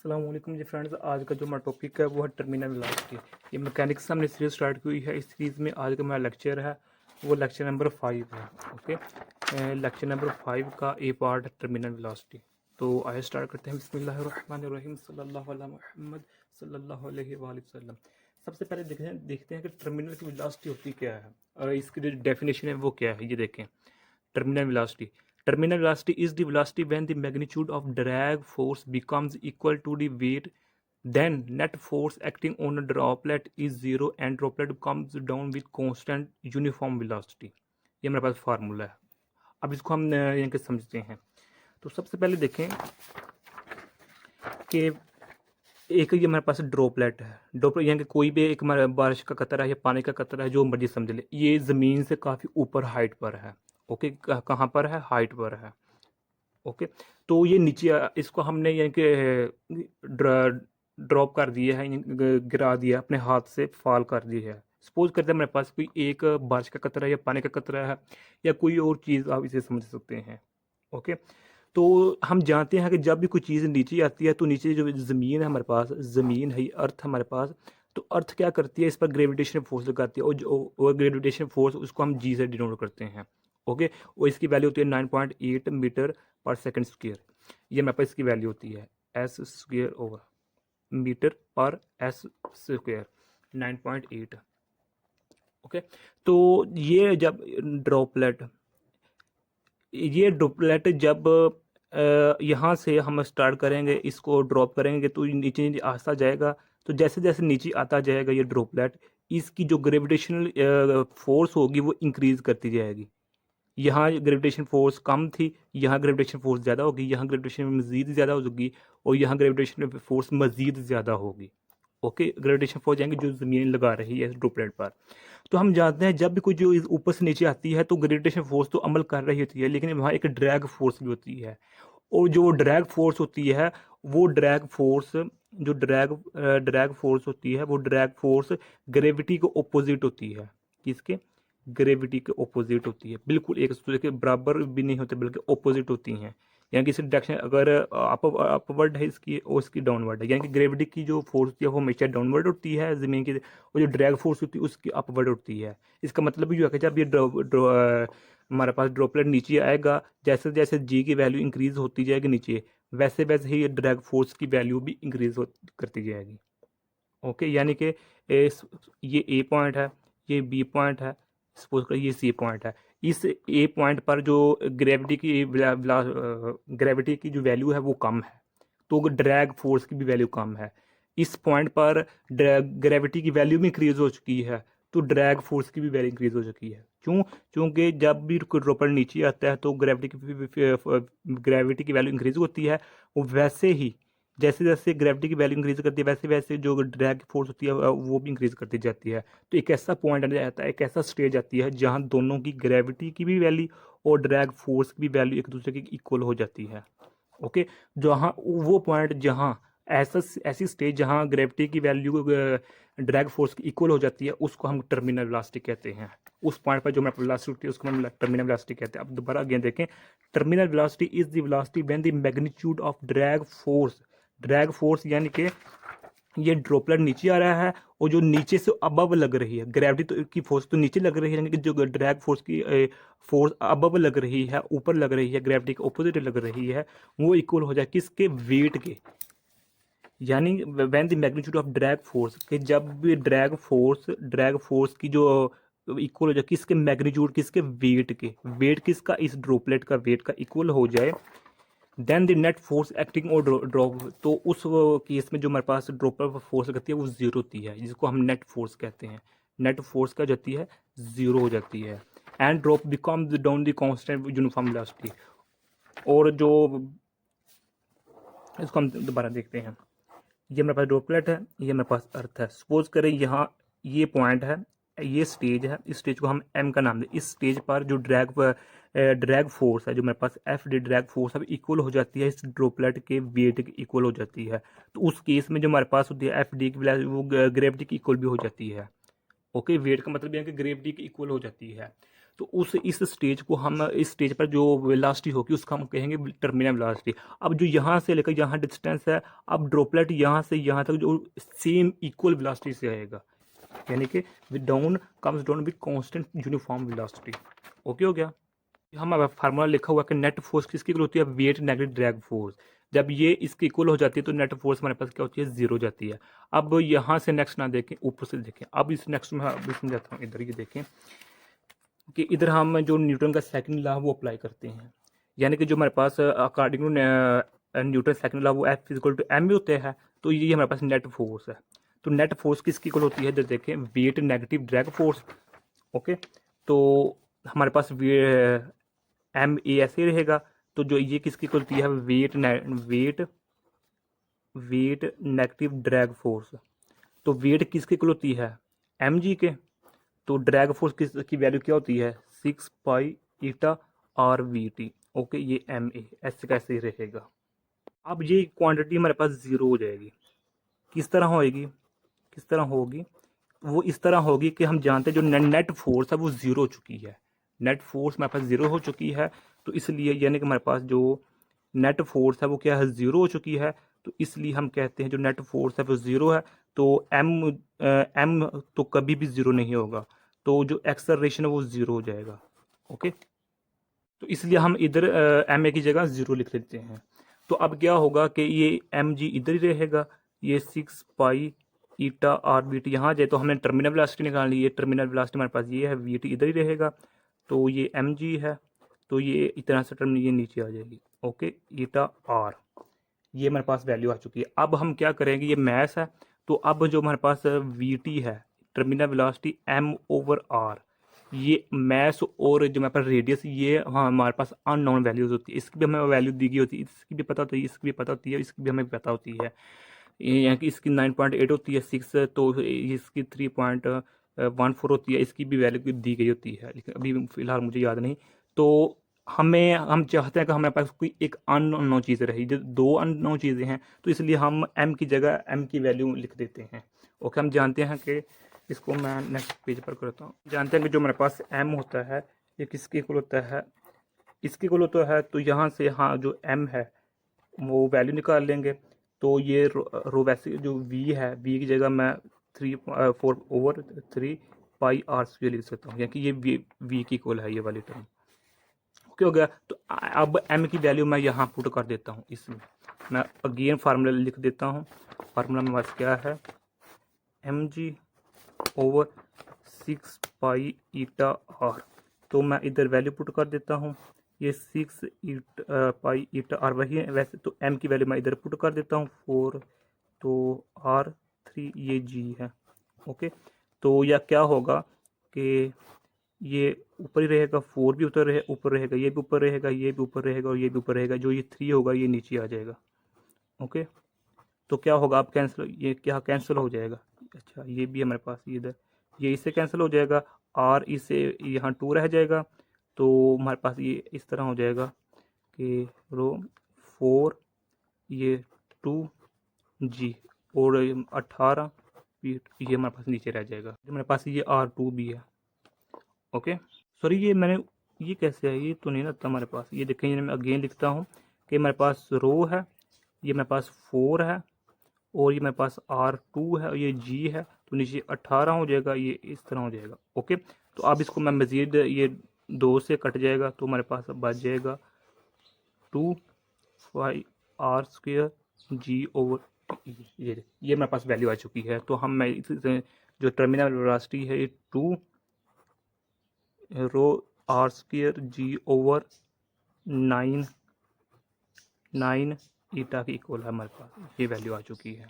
अस्सलाम वालेकुम जी फ्रेंड्स। आज का जो हमारा टॉपिक है वो है टर्मिनल वेलोसिटी। ये मैकेनिक्स से हमने सीरीज स्टार्ट की हुई है। इस सीरीज़ में आज का हमारा लेक्चर है वो लेक्चर नंबर 5 है। ओके, लेक्चर नंबर 5 का ए पार्ट है टर्मिनल वेलोसिटी। तो आइए स्टार्ट करते हैं। बिस्मिल्लाहिर्रहमानिर्रहीम सल्लल्लाहु अला मुहम्मद सल्लल्लाहु अलैहि वसल्लम। सबसे पहले देखते हैं कि टर्मिनल की वेलोसिटी होती क्या है और इसकी जो डेफिनेशन है वो क्या है। ये देखें, terminal velocity. Terminal velocity is the velocity when the magnitude of drag force becomes equal to the weight. Then net force acting on a droplet is zero and droplet comes down with constant uniform velocity. ये हमारे पास formula है। अब इसको हम यहाँ के समझते हैं। तो सबसे पहले देखें कि एक ये हमारे पास ड्रॉपलेट है। ड्रॉपलेट यानी कि कोई भी एक हमारा बारिश का कतरा है या पानी का कतरा है, जो मर्जी समझ ले। ये ज़मीन से काफ़ी ऊपर हाइट पर है। ओके, कहाँ पर है? हाइट पर है। ओके, तो ये नीचे इसको हमने यानी कि ड्रॉप कर दिया है, गिरा दिया, अपने हाथ से फॉल कर दिया है। सपोज करते हैं मेरे पास कोई एक बारिश का कतरा है या पानी का कतरा है या कोई और चीज़, आप इसे समझ सकते हैं। ओके, तो हम जानते हैं कि जब भी कोई चीज़ नीचे आती है तो नीचे जो ज़मीन है हमारे पास, ज़मीन है, अर्थ हमारे पास, तो अर्थ क्या करती है? इस पर ग्रेविटेशन फोर्स लगाती है और जो ग्रेविटेशन फोर्स उसको हम जी से डिनोट करते हैं। ओके, और इसकी वैल्यू होती है 9.8 मीटर पर सेकंड स्क्वायर। ये मेरे पास इसकी वैल्यू होती है एस स्क्वायर ओवर मीटर पर एस स्क्वायर 9.8। ओके, तो ये ड्रॉपलेट जब यहाँ से हम स्टार्ट करेंगे, इसको ड्रॉप करेंगे तो नीचे नीचे आता जाएगा। तो जैसे जैसे नीचे आता जाएगा ये ड्रॉपलेट, इसकी जो ग्रेविटेशनल फोर्स होगी वो इंक्रीज करती जाएगी। यहाँ ग्रेविटेशन फोर्स कम थी, यहाँ ग्रेविटेशन फोर्स ज़्यादा होगी, यहाँ ग्रेविटेशन मज़ीद ज़्यादा होगी और यहाँ ग्रेविटेशन फोर्स मज़ीद ज़्यादा होगी। ओके, ग्रेविटेशन फोर्स जाएंगे जो ज़मीन लगा रही है ड्रॉपलेट पर। तो हम जानते हैं जब भी कोई जो ऊपर से नीचे आती है तो ग्रेविटेशन फोर्स तो अमल कर रही होती है, लेकिन वहाँ एक ड्रैग फोर्स भी होती है। और जो ड्रैग फोर्स होती है वो ड्रैग फोर्स जो ड्रैग फोर्स होती है वो ड्रैग फोर्स ग्रेविटी को ऑपोजिट होती है। किसके? ग्रेविटी के ऑपोजिट होती है। बिल्कुल एक दूसरे के बराबर भी नहीं होते बल्कि ऑपोजिट होती हैं। यानी कि इसकी डायरेक्शन अगर अपवर्ड है इसकी और इसकी डाउनवर्ड है, यानी कि ग्रेविटी की जो फोर्स होती है वो हमेशा डाउनवर्ड होती है ज़मीन की, और जो ड्रैग फोर्स होती है उसकी अपवर्ड होती है। इसका मतलब ये है कि जब ये हमारे पास ड्रॉपलेट नीचे आएगा, जैसे जैसे जी की वैल्यू इंक्रीज होती जाएगी नीचे, वैसे वैसे ही ये ड्रैग फोर्स की वैल्यू भी इंक्रीज करती जाएगी। ओके, यानी कि ये ए पॉइंट है, ये बी पॉइंट है, सपोज करिए ये सी पॉइंट है। इस ए पॉइंट पर जो ग्रेविटी की जो वैल्यू है वो कम है, तो ड्रैग फोर्स की भी वैल्यू कम है। इस पॉइंट पर ग्रेविटी की वैल्यू भी इंक्रीज हो चुकी है, तो ड्रैग फोर्स की भी वैल्यू इंक्रीज हो चुकी है। क्यों? क्योंकि जब भी कोई ड्रॉपर नीचे आता है तो ग्रेविटी की वैल्यू इंक्रीज होती है। और वैसे ही जैसे जैसे ग्रेविटी की वैल्यू इंक्रीज करती है वैसे वैसे जो ड्रैग फोर्स होती है वो भी इंक्रीज करती जाती है। तो एक ऐसा पॉइंट आ जाता है, एक ऐसा स्टेज आती है जहाँ दोनों की ग्रेविटी की भी वैल्यू और ड्रैग फोर्स की भी वैल्यू एक दूसरे की इक्वल हो जाती है। ओके, जहाँ वो पॉइंट जहाँ ऐसी स्टेज जहाँ ग्रेविटी की वैल्यू ड्रैग फोर्स की इक्वल हो जाती है उसको हम टर्मिनल वेलोसिटी कहते हैं। उस पॉइंट पर जो हमारी वेलोसिटी होती है उसको हम टर्मिनल वेलोसिटी कहते हैं। अब दोबारा अगेन देखें, terminal velocity is the velocity when the magnitude of drag force यानी कि ये ड्रॉपलेट नीचे आ रहा है और जो नीचे से अबव लग रही है, ग्रेविटी तो की फोर्स तो नीचे लग रही है, यानी कि जो ड्रैग फोर्स की फोर्स अबव लग रही है, ऊपर लग रही है, ग्रेविटी के ऑपोजिट लग रही है, वो इक्वल हो जाए किसके? वेट के। यानी when the magnitude of drag force, कि जब भी ड्रैग फोर्स की जो इक्वल हो जाए किसके? मैग्नीट्यूड, किसके? वेट के। वेट किसका? इस ड्रॉपलेट का वेट का इक्वल हो जाए, then the net force acting और ड्रॉप, तो उस केस में जो हमारे पास ड्रॉपर पर फोर्स लगती है वो जीरो होती है, जिसको हम नेट फोर्स कहते हैं। नेट फोर्स क्या जाती है? जीरो हो जाती है। And drop becomes down the constant uniform velocity. और जो इसको हम दोबारा देखते हैं, ये मेरे पास ड्रॉपलेट है, ये मेरे पास अर्थ है। सपोज करें यहाँ ये पॉइंट है, ये स्टेज है, इस स्टेज को हम एम का नाम दें। इस स्टेज पर जो ड्रैग फोर्स है, जो मेरे पास एफ डी ड्रैग फोर्स है, इक्वल हो जाती है इस ड्रॉपलेट के वेट के इक्वल हो जाती है। तो उस केस में जो हमारे पास होती है एफ डी की वैल्यू वो ग्रेविटी की इक्वल भी हो जाती है। ओके, वेट का मतलब यह है कि ग्रेविटी की इक्वल हो जाती है। तो उस इस स्टेज को हम, इस स्टेज पर जो वेलोसिटी होगी उसका हम कहेंगे टर्मिनल वेलोसिटी। अब जो यहाँ से लेकर यहाँ डिस्टेंस है, अब ड्रॉपलेट यहाँ से यहाँ तक जो सेम इक्वल वेलोसिटी से आएगा, यानी कि down comes down with constant uniform velocity. Okay हो गया। हमारा फार्मूला लिखा हुआ है कि नेट फोर्स किसकी इक्वल होती है, वेट नेगेटिव ड्रैग फोर्स। जब ये इसकी इक्वल हो जाती है तो नेट फोर्स हमारे पास क्या होती है, जीरो जाती है। अब यहाँ से नेक्स्ट ना देखें, ऊपर से देखें। अब इस नेक्स्ट में अब इसमें जाता हूँ, इधर ये देखें कि इधर हम जो न्यूटन का सेकंड लॉ वो अप्लाई करते हैं, यानी कि जो हमारे पास according to Newton second law वो एफ इक्वल टू एम होते हैं। तो ये हमारे पास नेट फोर्स है। तो नेट फोर्स किसकी इक्वल होती है, इधर देखें, weight negative drag force. Okay, तो हमारे पास एम ए ऐसे रहेगा। तो जो ये किसकी इक्वल होती है, वेट नेगेटिव ड्रैग फोर्स। तो वेट किसकी इक्वल होती है, एम जी के। तो ड्रैग फोर्स की वैल्यू क्या होती है, 6 pi eta are we T. Okay, ये एम ए ऐसे कैसे रहेगा। अब ये क्वांटिटी हमारे पास ज़ीरो हो जाएगी। किस तरह होएगी, किस तरह होगी, वो इस तरह होगी कि हम जानते हैं जो नेट फोर्स है वो ज़ीरो हो चुकी है। नेट फोर्स हमारे पास ज़ीरो हो चुकी है, तो इसलिए यानी कि हमारे पास जो नेट फोर्स है वो क्या है, ज़ीरो हो चुकी है। तो इसलिए हम कहते हैं जो नेट फोर्स है वो ज़ीरो है। तो एम तो कभी भी ज़ीरो नहीं होगा, तो जो एक्सेलरेशन है वो ज़ीरो हो जाएगा। ओके, तो इसलिए हम इधर एम ए की जगह ज़ीरो लिख लेते हैं। तो अब क्या होगा कि ये एम जी इधर ही रहेगा, ये 6 pi eta are we T यहाँ जाए। तो हमने टर्मिनल वेलोसिटी निकाल ली है, टर्मिनल वेलोसिटी हमारे पास ये है, वी टी इधर ही रहेगा। तो ये एम जी है, तो ये इतना सा टर्म ये नीचे आ जाएगी। ओके, ईटा आर, ये हमारे पास वैल्यू आ चुकी है। अब हम क्या करेंगे, ये मैथ है, तो अब जो हमारे पास वी टी है, terminal velocity M over R, ये मैथ और जो हमारे पास रेडियस, ये हाँ हमारे पास अननोन वैल्यूज होती है। इसकी भी हमें वैल्यू दी गई होती है, इसकी भी पता होती है, इसकी भी पता होती है, इसकी भी हमें पता होती है। यहाँ की इसकी 9.8 होती है, 6 तो इसकी 3.14 होती है, इसकी भी वैल्यू दी गई होती है, लेकिन अभी फ़िलहाल मुझे याद नहीं। तो हम चाहते हैं कि हमारे पास कोई एक अननोन चीज़ रही, जो दो अननोन चीज़ें हैं, तो इसलिए हम एम की जगह एम की वैल्यू लिख देते हैं। ओके, हम जानते हैं कि इसको मैं नेक्स्ट पेज पर करता हूँ। जानते हैं कि जो हमारे पास एम होता है ये किसके इक्वल होता है, इसके इक्वल होता है। तो यहाँ से हाँ जो एम है वो वैल्यू निकाल लेंगे। तो ये रो वैसे जो वी है, वी की जगह मैं 4/3 पाई आर स्क्वायर लिख सकता हूँ, यानी कि ये वी की इक्वल है ये वाली टर्म। ओके हो गया। तो अब एम की वैल्यू मैं यहाँ पुट कर देता हूँ, इसमें मैं अगेन फार्मूला लिख देता हूँ। फार्मूला में बस क्या है, M G over 6 pi eta R. तो मैं इधर वैल्यू पुट कर देता हूँ, ये 6 पाई ईटा आर वही है वैसे। तो एम की वैल्यू मैं इधर पुट कर देता हूँ 4, तो आर 3 ये जी है। ओके, तो यह क्या होगा कि ये ऊपर ही रहेगा, 4 भी ऊपर रहेगा, ये भी ऊपर रहेगा, ये भी ऊपर रहेगा और ये भी ऊपर रहेगा। जो ये 3 होगा ये नीचे आ जाएगा। ओके, तो क्या होगा, अब कैंसिल, ये क्या कैंसिल हो जाएगा। अच्छा, ये भी हमारे पास इधर, ये इससे कैंसिल हो जाएगा, आर इससे यहाँ 2 रह जाएगा। तो हमारे पास ये इस तरह हो जाएगा कि रो 4 ये 2 जी और 18 ये हमारे पास नीचे रह जाएगा। हमारे पास ये R2 भी है। ओके, सॉरी ये मैंने, ये कैसे है, ये तो नहीं लगता हमारे पास। ये देखें, ये मैं अगेन लिखता हूँ कि हमारे पास रो है, ये मेरे पास 4 है और ये मेरे पास R2 है और ये G है। तो नीचे 18 हो जाएगा, ये इस तरह हो जाएगा। ओके, तो अब इसको मैं मज़ीद ये 2 से कट जाएगा, तो हमारे पास बच जाएगा 2 पाई आर स्क्वायर जी ओवर ये मेरे पास वैल्यू आ चुकी है। तो हम मैं जो टर्मिनल वेलोसिटी है ये 2 रो आर स्क्वायर जी ओवर 9 ईटा की इक्वल है, हमारे पास ये वैल्यू आ चुकी है।